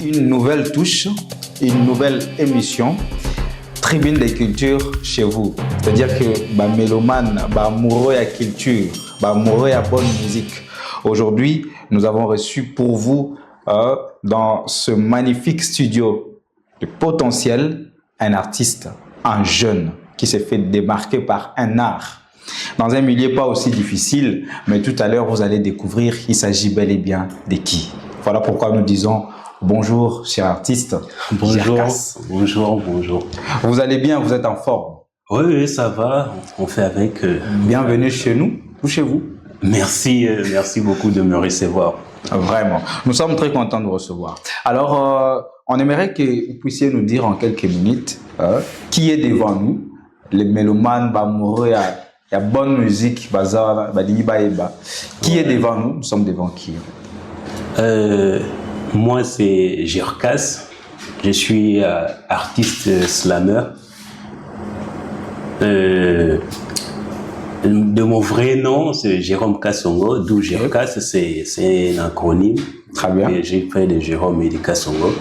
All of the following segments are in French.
une nouvelle touche, une nouvelle émission, Tribune des cultures chez vous. C'est-à-dire que bah, mélomane, bah, amoureux à culture, bah, amoureux à bonne musique. Aujourd'hui, nous avons reçu pour vous dans ce magnifique studio de Potentiel un artiste, un jeune qui s'est fait démarquer par un art. Dans un milieu pas aussi difficile, mais tout à l'heure vous allez découvrir, il s'agit bel et bien de qui. Voilà pourquoi nous disons bonjour, cher artiste. Bonjour, bonjour. Vous allez bien, vous êtes en forme? Oui, ça va, on fait avec. Bienvenue chez nous ou chez vous. Merci beaucoup de me recevoir. Vraiment, nous sommes très contents de vous recevoir. Alors, on aimerait que vous puissiez nous dire en quelques minutes qui est devant nous, les mélomanes, amoureux à bonne musique, qui est devant nous, nous sommes devant qui? Moi, c'est Gerkas. Je suis artiste slammer. De mon vrai nom, c'est Jérôme Kassongo, d'où Gerkas, c'est un acronyme. Très bien. J'ai fait de Jérôme et de Kassongo.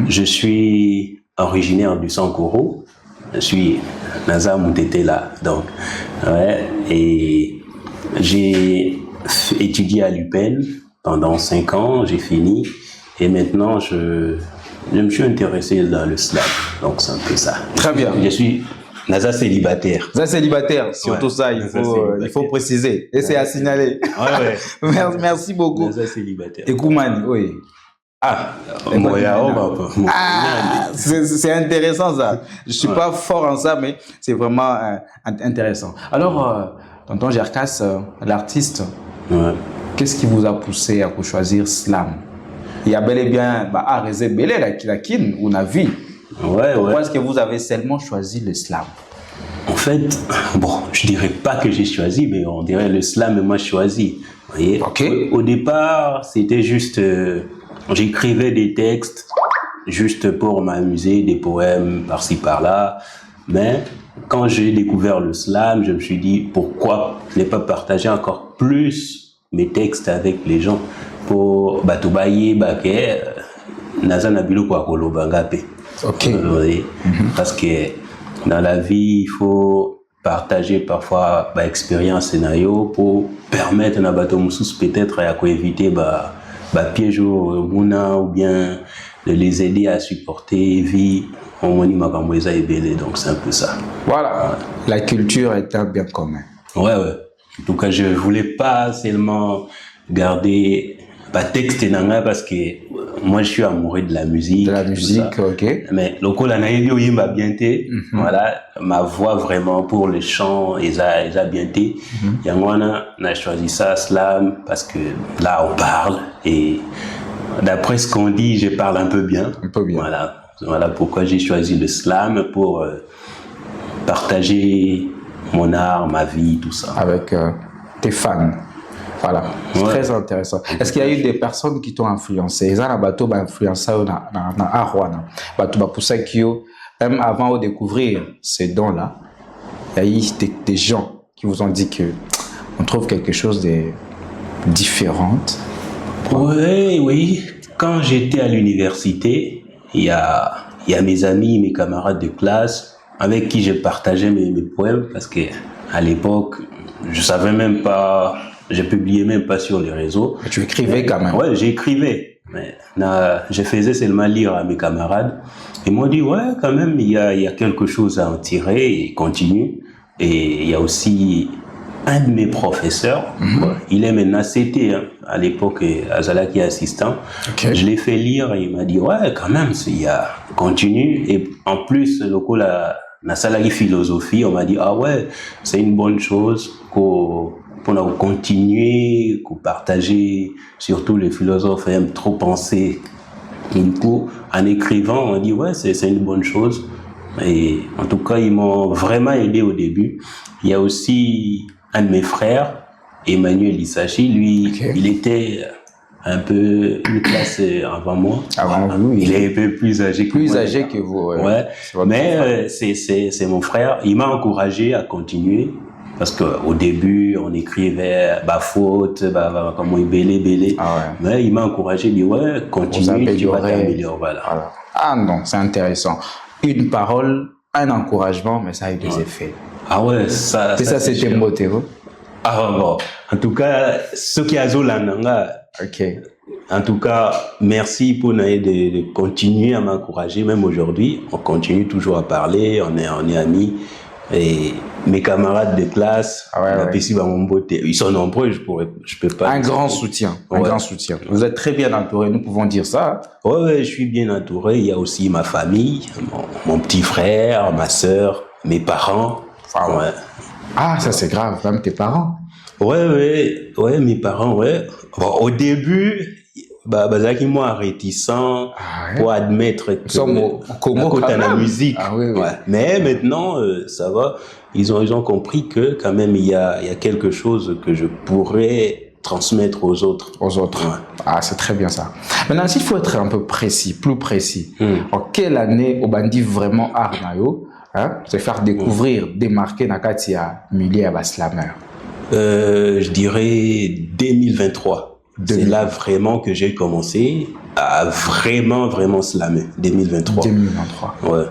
Je suis originaire du Sankoro. Je suis Naza Moutetela, donc, ouais, et j'ai étudié à l'UPenn pendant 5 ans, j'ai fini, et maintenant je me suis intéressé dans le slam, donc c'est un peu ça. Très bien. Je suis Naza célibataire. Naza célibataire, surtout ouais, ça, il faut préciser, et c'est à signaler. Ouais. Merci beaucoup. Naza célibataire. Et Koumani, oui. C'est intéressant ça. Je suis pas fort en ça, mais c'est vraiment intéressant. Alors, tonton Gerkas, l'artiste, qu'est-ce qui vous a poussé à choisir slam? Il y a bel et bien à Belé la kin ou la vie. Pourquoi est-ce que vous avez seulement choisi le slam? En fait, bon, je dirais pas que j'ai choisi, mais on dirait le slam et moi je choisis. Vous voyez, au départ, c'était juste j'écrivais des textes juste pour m'amuser, des poèmes par-ci par-là. Mais quand j'ai découvert le slam, je me suis dit pourquoi ne pas partager encore plus mes textes avec les gens pour batubaye baké nazana bilo kwa kolobangape. Parce que dans la vie, il faut partager parfois expérience scénario pour permettre na bato musus peut-être à éviter piège au mouna ou bien de les aider à supporter vie donc c'est un peu ça. Voilà, la culture est un bien commun. Ouais. En tout cas, je voulais pas seulement garder texte nanga parce que moi je suis amoureux de la musique. De la musique, ok. Mais local anayebi oyimba bien té, voilà, ma voix vraiment pour le chant eza bien té. Yangwana n'a choisi ça slam parce que là on parle et d'après ce qu'on dit, je parle un peu bien. Un peu bien. Voilà pourquoi j'ai choisi le slam pour partager mon art, ma vie, tout ça. Avec tes fans. Voilà, c'est très intéressant. Est-ce qu'il y a eu des personnes qui t'ont influencé? Ils ont bateau influencé dans Arwana. Même avant de découvrir ces dons-là, il y a eu des gens qui vous ont dit que on trouve quelque chose de différent. Oui. Quand j'étais à l'université, il y a mes amis, mes camarades de classe avec qui je partageais mes poèmes parce que à l'époque, je savais même pas. Je publiais même pas sur les réseaux. Mais tu écrivais quand même. Ouais, j'écrivais. Mais je faisais seulement lire à mes camarades. Ils m'ont dit, ouais, quand même, il y a quelque chose à en tirer et continue. Et il y a aussi un de mes professeurs, il est maintenant CT, à l'époque, Azala qui est assistant. Je l'ai fait lire et il m'a dit, ouais, quand même, continue. Et en plus, le coup, la salle de philosophie, on m'a dit, ah ouais, c'est une bonne chose pour continuer, pour partager, surtout les philosophes aiment trop penser. Et du coup, en écrivant, on dit ouais, c'est une bonne chose. Et en tout cas, ils m'ont vraiment aidé au début. Il y a aussi un de mes frères, Emmanuel Issachi, lui, il était un peu une classe avant moi. Avant vous, il est un peu plus âgé que moi. Plus âgé que vous, ouais. Mais c'est mon frère. Il m'a encouragé à continuer. Parce qu'au début, on écrivait faute, comment belé. Ah ouais. Mais il m'a encouragé, il dit ouais, continue, tu vas t'améliorer. Voilà. Ah non, c'est intéressant. Une parole, un encouragement, mais ça a eu des effets. Ah ouais, ça c'était motivé. Ah bon. En tout cas, ce qui a Zolananga. Ok. En tout cas, merci pour de continuer à m'encourager, même aujourd'hui. On continue toujours à parler, on est amis. Et mes camarades de classe, ils sont nombreux, je peux pas. Un grand soutien. Vous êtes très bien entouré, nous pouvons dire ça. Ouais, je suis bien entouré. Il y a aussi ma famille, mon petit frère, ma sœur, mes parents. Enfin, ouais. Ah, ça c'est grave, même tes parents. Ouais, mes parents, ouais. Bon, au début, ils m'ont réticent pour admettre que la musique. Ah, oui. Ouais. Mais maintenant, ça va. Ils ont compris que quand même il y a quelque chose que je pourrais transmettre aux autres. Ouais. Ah, c'est très bien ça. Maintenant, s'il faut être un peu précis, plus précis, en quelle année au bandit vraiment Arnayo, se faire découvrir, démarquer Nakatia milieu à Slammer? Je dirais 2023. C'est là vraiment que j'ai commencé à vraiment slammer. 2023. Ouais.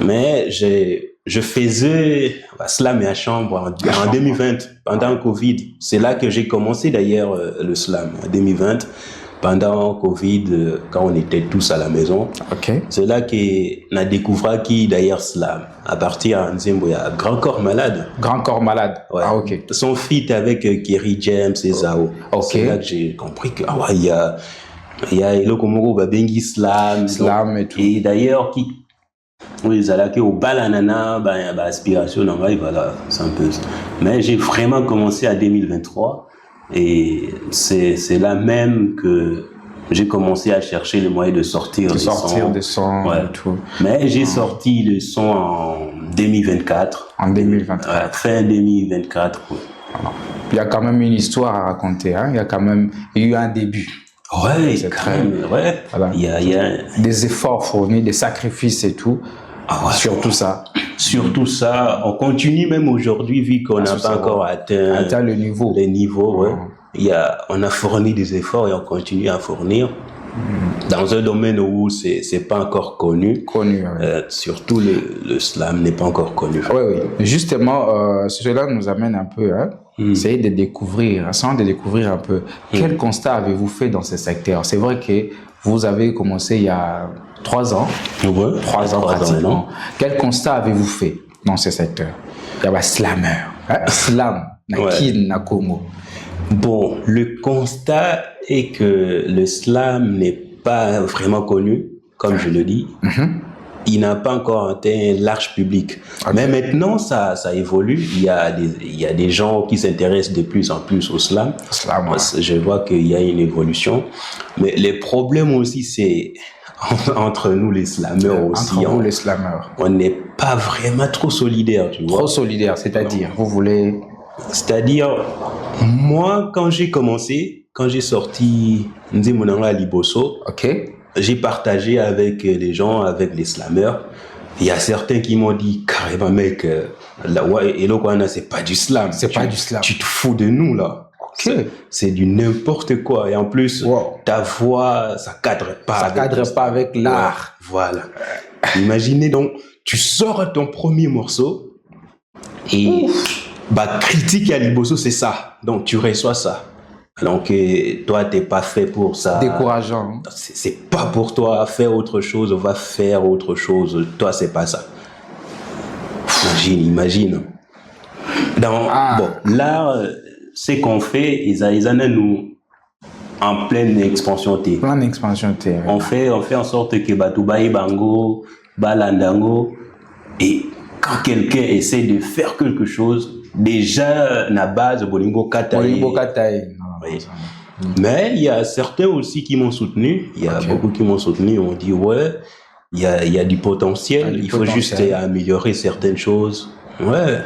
Mais je faisais slam à chambre en 2020, pendant le Covid. C'est là que j'ai commencé d'ailleurs le slam, en 2020. Pendant le Covid, quand on était tous à la maison. Okay. C'est là qu'on a découvert qui d'ailleurs slam. À partir de Nzembo, il y a Grand Corps Malade. Grand Corps Malade. Ouais. Ah, ok. Son feat avec Kerry James et Zao. Okay. C'est là que j'ai compris que il y a le Komoro Babengi slam. Slam et tout. Et d'ailleurs, ils allaient au balanana, aspiration, voilà, c'est un peu ça. Mais j'ai vraiment commencé à 2023. Et c'est là même que j'ai commencé à chercher le moyen de sortir des sons. Ouais. Et tout. Mais j'ai sorti le son en 2024. En 2024. Fin 2024. Ouais. Il y a quand même une histoire à raconter. Il y a quand même eu un début. Ouais, quand même. Ouais. Voilà. Il y a des efforts fournis, des sacrifices et tout. Surtout ça. Surtout ça, on continue même aujourd'hui, vu qu'on n'a pas encore atteint le niveau. Les niveaux, ouais. On a fourni des efforts et on continue à fournir. Dans un domaine où c'est pas encore connu. Surtout le slam n'est pas encore connu. Oui. Justement, cela nous amène un peu, essayer de découvrir, un peu. Quel constat avez-vous fait dans ce secteur? C'est vrai que vous avez commencé il y a 3 ans. Ouais, 3 ans pratiquement. Quel constat avez-vous fait dans ce secteur? Il y a slammer. Slam, Nakin, Nakomo. Bon, le constat est que le slam n'est pas vraiment connu, comme je le dis. Il n'a pas encore atteint un large public. Okay. Mais maintenant, ça évolue. Il y a des gens qui s'intéressent de plus en plus au slam. Je vois qu'il y a une évolution. Mais les problèmes aussi, c'est entre nous les slammeurs aussi. Entre vous les slammeurs. On n'est pas vraiment trop solidaires, tu vois. Trop solidaires, c'est-à-dire, vous voulez... C'est-à-dire, moi, quand j'ai sorti Nzemonanga Liboso, j'ai partagé avec les gens, avec les slammeurs. Il y a certains qui m'ont dit, carrément, mec, c'est pas du slam. C'est pas du slam. Tu te fous de nous, là. C'est du n'importe quoi. Et en plus, ta voix, ça cadre pas. Ça cadre pas avec l'art. Voilà. Imaginez donc, tu sors ton premier morceau et critique à Liboso, c'est ça. Donc, tu reçois ça. Donc, toi, t'es pas fait pour ça. Décourageant. C'est pas pour toi. Fais autre chose, va faire autre chose. Toi, c'est pas ça. Imagine. L'art, ce qu'on fait, ils en ont nous en pleine expansion. On fait en sorte que Batoubaï Bango, Balandango, et quand quelqu'un essaie de faire quelque chose, déjà, na base, Bolingo Kataï. Oui. Mais il y a certains aussi qui m'ont soutenu. Il y a beaucoup qui m'ont soutenu. On dit, il y a du potentiel. Il faut juste améliorer certaines choses. Ouais.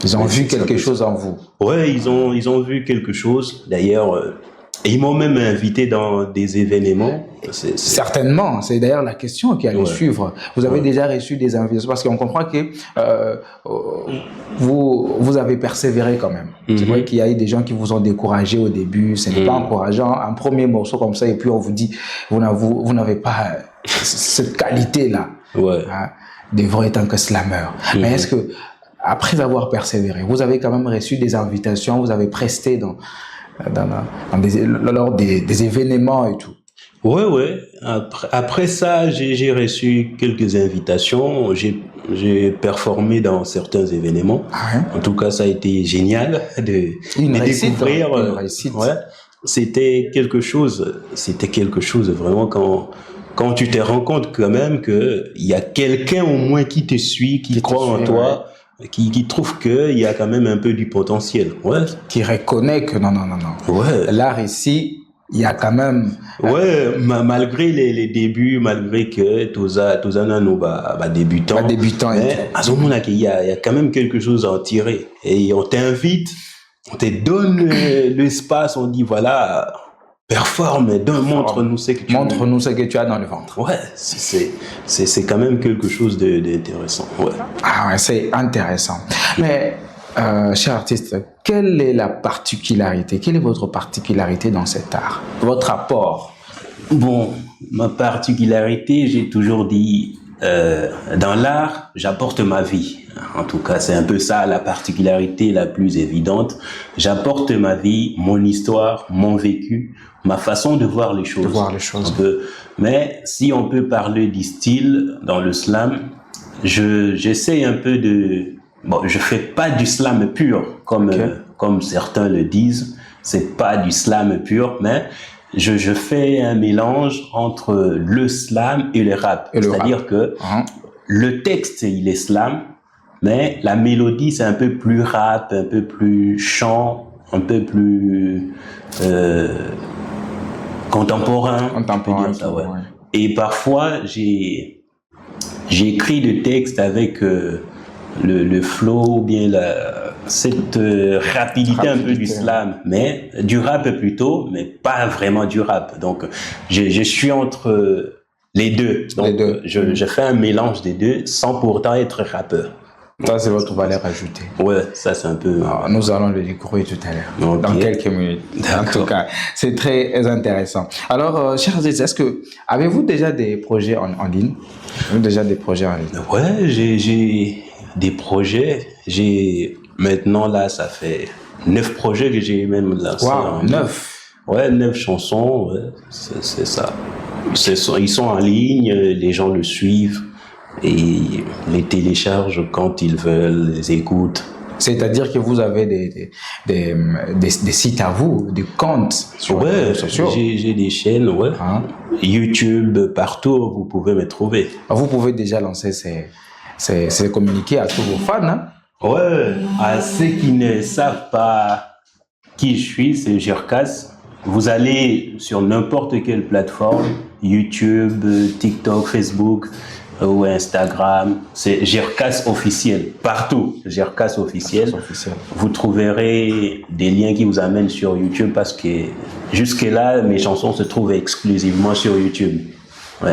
Ils ont vu quelque chose en vous. Ouais, ils ont vu quelque chose. D'ailleurs, Et ils m'ont même invité dans des événements. Certainement, c'est d'ailleurs la question qui allait suivre. Vous avez déjà reçu des invitations parce qu'on comprend que vous avez persévéré quand même. C'est vrai qu'il y a eu des gens qui vous ont découragé au début, ce n'est pas encourageant. Un premier morceau comme ça et puis on vous dit vous n'avez pas cette qualité-là d'œuvrer en tant que slammer. Mais est-ce que après avoir persévéré, vous avez quand même reçu des invitations, vous avez presté lors des événements et tout? Ouais. Après ça, j'ai reçu quelques invitations. J'ai performé dans certains événements. En tout cas, ça a été génial de découvrir. Une réussite. C'était quelque chose vraiment quand tu te rends compte quand même que il y a quelqu'un au moins qui te suit, qui croit en toi. Qui trouve qu'il y a quand même un peu du potentiel. Qui reconnaît que non. L'art ici, il y a quand même... malgré les débuts, malgré que toza nous débutant. Mais à ce moment-là, il y a quand même quelque chose à en tirer. Et on t'invite, on te donne l'espace, on dit voilà... Performe, montre-nous ce que tu as dans le ventre. C'est quand même quelque chose d'intéressant. C'est intéressant. Mais, cher artiste, quelle est la particularité? Quelle est votre particularité dans cet art? Votre apport? Bon, ma particularité, j'ai toujours dit, dans l'art, j'apporte ma vie. En tout cas, c'est un peu ça la particularité la plus évidente. J'apporte ma vie, mon histoire, mon vécu, ma façon de voir les choses. Mais si on peut parler du style dans le slam, j'essaie un peu de... Bon, je fais pas du slam pur, comme certains le disent. C'est pas du slam pur, mais je fais un mélange entre le slam et le rap. C'est-à-dire que le texte, il est slam, mais la mélodie, c'est un peu plus rap, un peu plus chant, un peu plus contemporain. Et parfois, j'ai écrit des textes avec le flow, ou bien cette rapidité un peu du slam, mais du rap plutôt, mais pas vraiment du rap. Donc, je suis entre les deux. Donc, je fais un mélange des deux sans pourtant être rappeur. Ça, c'est votre valeur ajoutée. Ça, c'est un peu... nous allons le découvrir tout à l'heure, dans quelques minutes. En tout cas, c'est très intéressant. Alors, chers amis, avez-vous déjà des projets en ligne? J'ai des projets. Maintenant, là, ça fait 9 projets que j'ai même lancés. 9? 9 chansons, c'est ça. Ils sont en ligne, les gens le suivent. Et les téléchargent quand ils veulent, les écoutent. C'est-à-dire que vous avez des sites à vous, des comptes sur les réseaux sociaux? J'ai des chaînes, YouTube, partout, vous pouvez me trouver. Vous pouvez déjà lancer ces communiqués à tous vos fans, hein? À ceux qui ne savent pas qui je suis, c'est Gerkas. Vous allez sur n'importe quelle plateforme, YouTube, TikTok, Facebook, ou Instagram, c'est Gerkas officiel, partout, Gerkas officiel. Vous trouverez des liens qui vous amènent sur YouTube parce que jusque-là, mes chansons se trouvent exclusivement sur YouTube.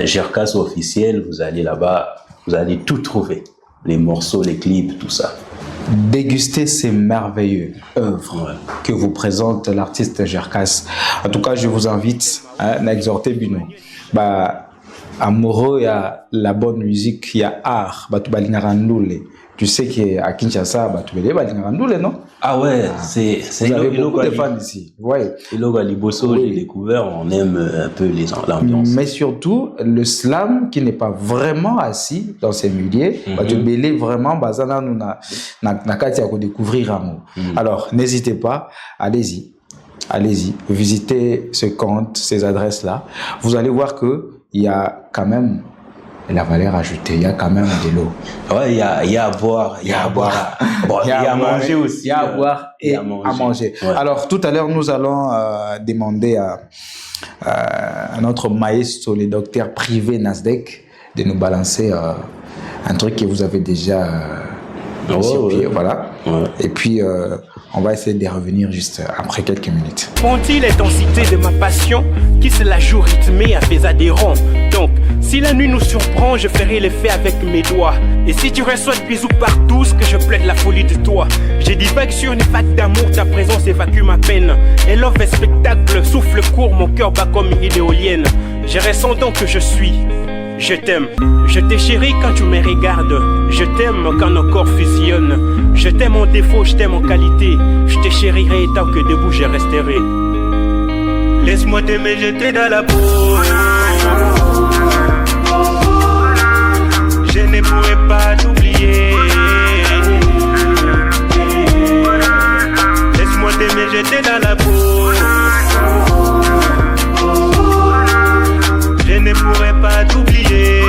Gerkas officiel, vous allez là-bas, vous allez tout trouver, les morceaux, les clips, tout ça. Déguster ces merveilleuses œuvres que vous présente l'artiste Gerkas. En tout cas, je vous invite à exhorter Bino. Amoureux, il y a la bonne musique, il y a art, tu sais qu'à Kinshasa, non? C'est vous avez beaucoup de fans ici. J'ai découvert, on aime un peu l'ambiance. Mais surtout, le slam qui n'est pas vraiment assis dans ces milieux, vraiment, découvrir Alors, n'hésitez pas, allez-y, visitez ce compte, ces adresses-là. Vous allez voir que il y a quand même la valeur ajoutée, il y a quand même de l'eau. Il y a à boire, il y a à boire. Il y a à manger aussi. Il y a à boire et à manger. Alors, tout à l'heure, nous allons demander à notre maestro, le docteur privé Nasdaq, de nous balancer un truc que vous avez déjà sur pied. Voilà. Ouais. Et puis, on va essayer de revenir juste après quelques minutes. Ponti l'intensité de ma passion, qui se la joue rythmée à mes adhérents. Donc, si la nuit nous surprend, je ferai l'effet avec mes doigts. Et si tu reçois de bisous partout, ce que je plaide la folie de toi. J'ai divague sur une vague d'amour, ta présence évacue ma peine. Et love est spectacle, souffle court, mon cœur bat comme une éolienne. Je ressens donc que je suis. Je t'aime, je t'ai chéri quand tu me regardes. Je t'aime quand nos corps fusionnent. Je t'aime en défaut, je t'aime en qualité. Je te chérirai tant que debout je resterai. Laisse-moi t'aimer, jeter dans la peau. Je ne pourrai pas t'oublier. Laisse-moi t'aimer, jeter dans la peau. Je ne pourrai pas t'oublier.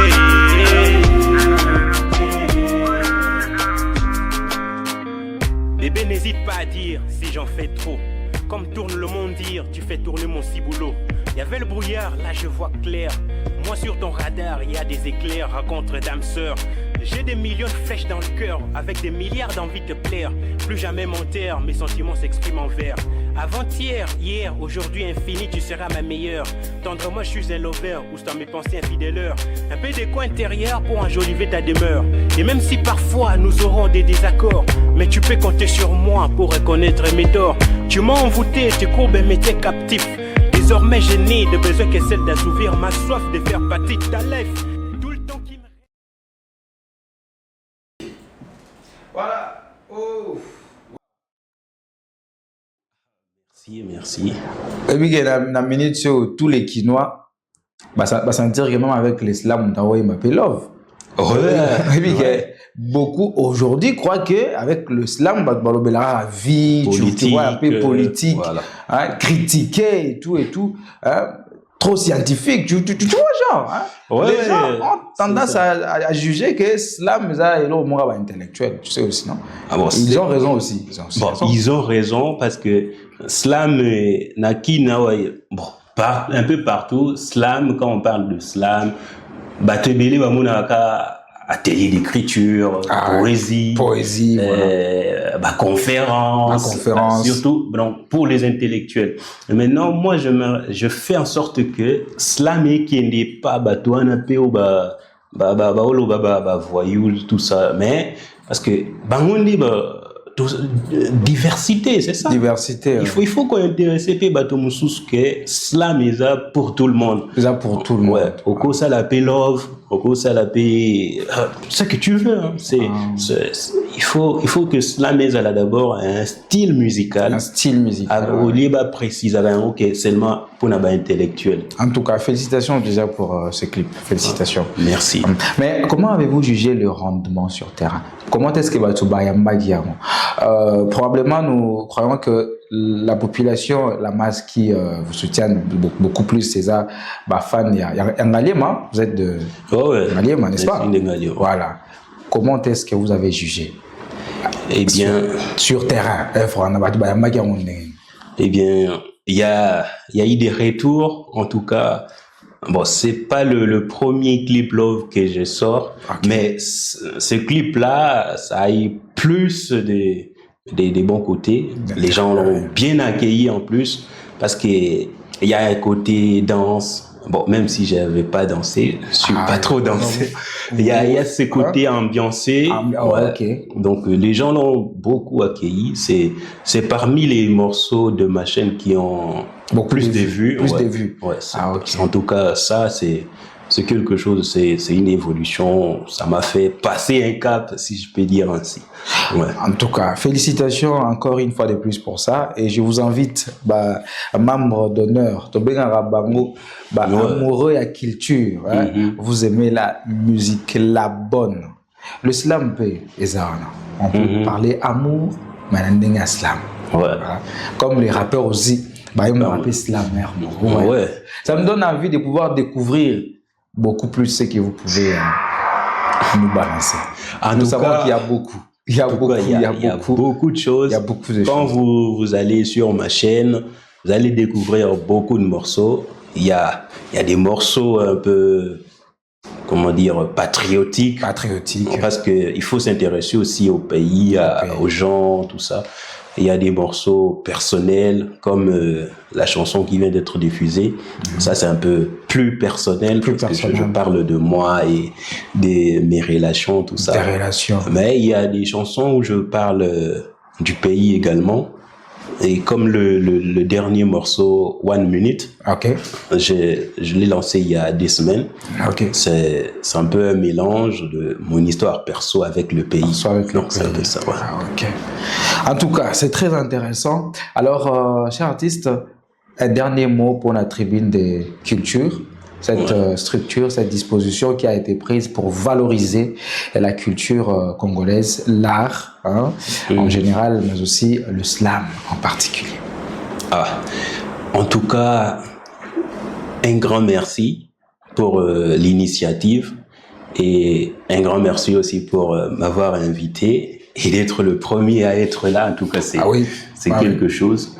Bébé, n'hésite pas à dire si j'en fais trop. Comme tourne le monde dire, tu fais tourner mon ciboulot. Y'avait le brouillard, là je vois clair. Moi sur ton radar, y a des éclairs, rencontre d'âme sœur. J'ai des millions de flèches dans le cœur, avec des milliards d'envie de te plaire. Plus jamais mon terre, mes sentiments s'expriment en vers. Avant-hier, hier, aujourd'hui infini, tu seras ma meilleure. Tendre-moi, je suis un lover, ou dans mes pensées infidèleurs. Un peu d'écho intérieur pour enjoliver ta demeure. Et même si parfois nous aurons des désaccords, mais tu peux compter sur moi pour reconnaître mes torts. Tu m'as envoûté, tes courbes mais t'es captif. Désormais je n'ai de besoin que celle d'assouvir ma soif de faire partie de ta life. Tout le temps qui me... Voilà. Oh. Merci. Et puis, la minute sur tous les Quinois, ça sentir que même avec l'islam, on m'appelle love. Et puis, beaucoup aujourd'hui croient qu'avec l'islam, la vie, politique, tu vois, un peu politique, voilà. Hein, critiquer et tout. Hein, trop scientifique, tu vois, genre. Hein, Ouais, les gens ont tendance à juger que l'islam est le intellectuel, tu sais aussi, non? Ah bon, ils ont raison aussi. Ils ont raison parce que slam n'a qui un peu partout. Slam, quand on parle de slam, Batebele Bamunaka, atelier d'écriture, poésie, conférence, surtout pour les intellectuels. Et maintenant, moi, je fais en sorte que slam qui n'est pas batouana ou voyou, tout ça, mais parce que bangondi diversité, c'est ça. Diversité. Il faut qu'on intéresse peu que slam est pour tout le monde. C'est pour tout le monde. Ouais. Au coup ça la paix love, au coup ça la paix ce que tu veux. Hein. Il faut que slam est d'abord un style musical. Un style musical. Au lieu de préciser seulement pour un intellectuel. En tout cas, félicitations déjà pour ce clip. Félicitations. Merci. Mais comment avez-vous jugé le rendement sur terrain? Comment est-ce que probablement, nous croyons que la population, la masse qui vous soutient beaucoup plus, c'est ça, fan, il y a un Ngaliema, vous êtes de Ngaliema, n'est-ce pas? Voilà. Comment est-ce que vous avez jugé? Eh bien, sur terrain, eh bien, il y a eu des retours, en tout cas. Bon, c'est pas le premier clip Love que je sors, mais ce clip-là, ça a eu plus des bons côtés. Les gens l'ont bien accueilli en plus, parce que il y a un côté danse. Bon, même si j'avais pas dansé, je suis pas trop dansé. Il y a ce côté ambiancé. Donc, les gens l'ont beaucoup accueilli. C'est parmi les morceaux de ma chaîne qui ont plus de vues. Ouais, en tout cas, ça, c'est quelque chose, c'est une évolution. Ça m'a fait passer un cap, si je peux dire ainsi. Ouais. En tout cas, félicitations encore une fois de plus pour ça. Et je vous invite, membre d'honneur, amoureux de la culture, vous aimez la musique, la bonne. Le slam on peut parler amour, mais on slam. Comme les rappeurs aussi, ils m'appellent slam. Ça me donne envie de pouvoir découvrir beaucoup plus ce que vous pouvez nous balancer. Nous savons qu'il y a beaucoup. Il y a beaucoup de choses. Il y a beaucoup de Quand choses. vous allez sur ma chaîne, vous allez découvrir beaucoup de morceaux. Il y a des morceaux un peu comment dire, patriotique. Patriotique. Parce qu'il faut s'intéresser aussi au pays, aux gens, tout ça. Il y a des morceaux personnels, comme la chanson qui vient d'être diffusée. Ça, c'est un peu plus personnel, parce que je parle de moi et de mes relations, tout ça. Des relations. Mais il y a des chansons où je parle du pays également. Et comme le dernier morceau, One Minute, je l'ai lancé il y a 2 semaines. C'est un peu un mélange de mon histoire perso avec le pays. Donc c'est un peu ça. Ouais. En tout cas, c'est très intéressant. Alors, cher artiste, un dernier mot pour la tribune des cultures. Cette structure, cette disposition qui a été prise pour valoriser la culture congolaise, l'art en général, mais aussi le slam en particulier. En tout cas, un grand merci pour l'initiative et un grand merci aussi pour m'avoir invité et d'être le premier à être là. En tout cas, c'est quelque chose.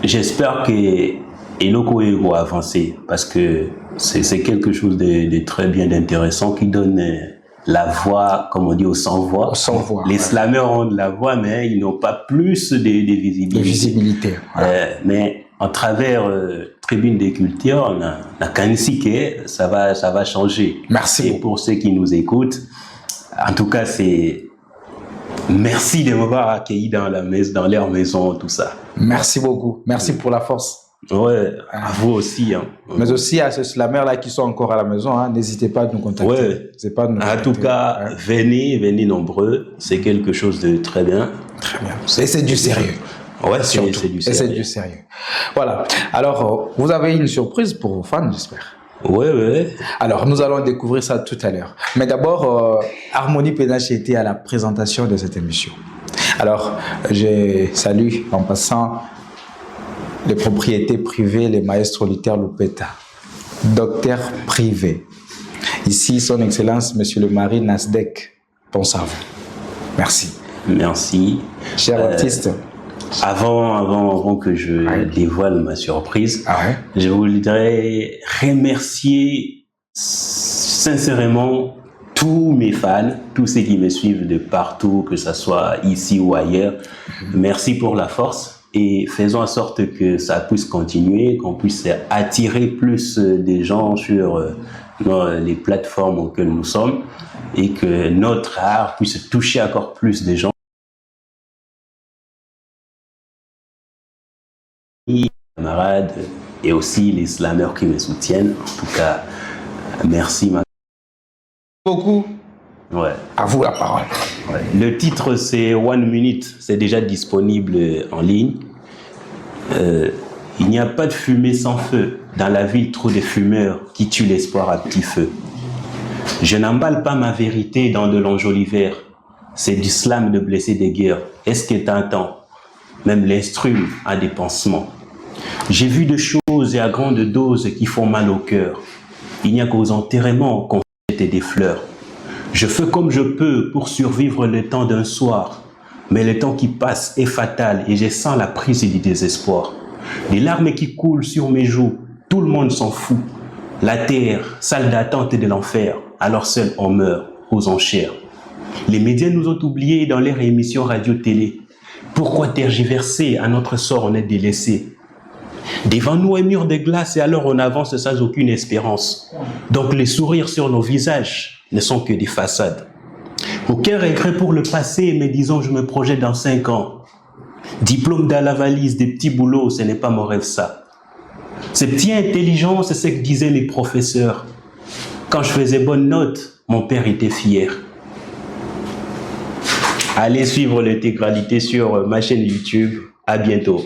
J'espère que Eloko Ego a avancé parce que c'est quelque chose de très bien intéressant qui donne la voix, comme on dit, aux sans-voix. Les slammeurs ont de la voix, mais ils n'ont pas plus de visibilité. Mais en travers Tribune des Cultures, on a qu'à ça va changer. Merci. Et pour ceux qui nous écoutent, en tout cas, merci de m'avoir accueilli dans leur maison, tout ça. Merci beaucoup. Merci pour la force. Ouais, à vous aussi. Mais aussi à ces slammers-là qui sont encore à la maison, n'hésitez pas à nous contacter. En tout cas, venez nombreux. C'est quelque chose de très bien. Très bien. Et c'est du sérieux. Ouais, c'est du sérieux. Et c'est du sérieux. Voilà. Alors, vous avez une surprise pour vos fans, j'espère. Ouais. Alors, nous allons découvrir ça tout à l'heure. Mais d'abord, Harmonie Pénache était à la présentation de cette émission. Alors, je salue en passant les propriétés privées, les maestros Luther Lupeta, docteur privé. Ici, son Excellence, Monsieur le Marie Nasdek, pense à vous. Merci. Merci. Cher artiste. Avant que je dévoile ma surprise, je voudrais remercier sincèrement tous mes fans, tous ceux qui me suivent de partout, que ce soit ici ou ailleurs. Merci pour la force. Et faisons en sorte que ça puisse continuer, qu'on puisse attirer plus de gens sur les plateformes auxquelles nous sommes et que notre art puisse toucher encore plus de gens. Les camarades et aussi les slammers qui me soutiennent. En tout cas, merci. Beaucoup. Ouais. À vous la parole. Ouais. Le titre, c'est One Minute. C'est déjà disponible en ligne. Il n'y a pas de fumée sans feu. Dans la ville, trop de fumeurs qui tuent l'espoir à petit feu. Je n'emballe pas ma vérité dans de l'enjoliver. C'est du slam de blessés des guerres. Est-ce que t'entends? Même l'instru a des pansements. J'ai vu de choses et à grande dose qui font mal au cœur. Il n'y a qu'aux enterrements qu'on jette des fleurs. Je fais comme je peux pour survivre le temps d'un soir. Mais le temps qui passe est fatal et je sens la prise du désespoir. Des larmes qui coulent sur mes joues, tout le monde s'en fout. La terre, salle d'attente de l'enfer, alors seul on meurt aux enchères. Les médias nous ont oubliés dans leurs émissions radio-télé. Pourquoi tergiverser? À notre sort on est délaissé. Devant nous un mur de glace et alors on avance sans aucune espérance. Donc les sourires sur nos visages ne sont que des façades. Aucun regret pour le passé, mais disons je me projette dans 5 ans. Diplôme dans la valise, des petits boulots, ce n'est pas mon rêve ça. Ces petits intelligences, c'est ce que disaient les professeurs. Quand je faisais bonne note, mon père était fier. Allez suivre l'intégralité sur ma chaîne YouTube. À bientôt.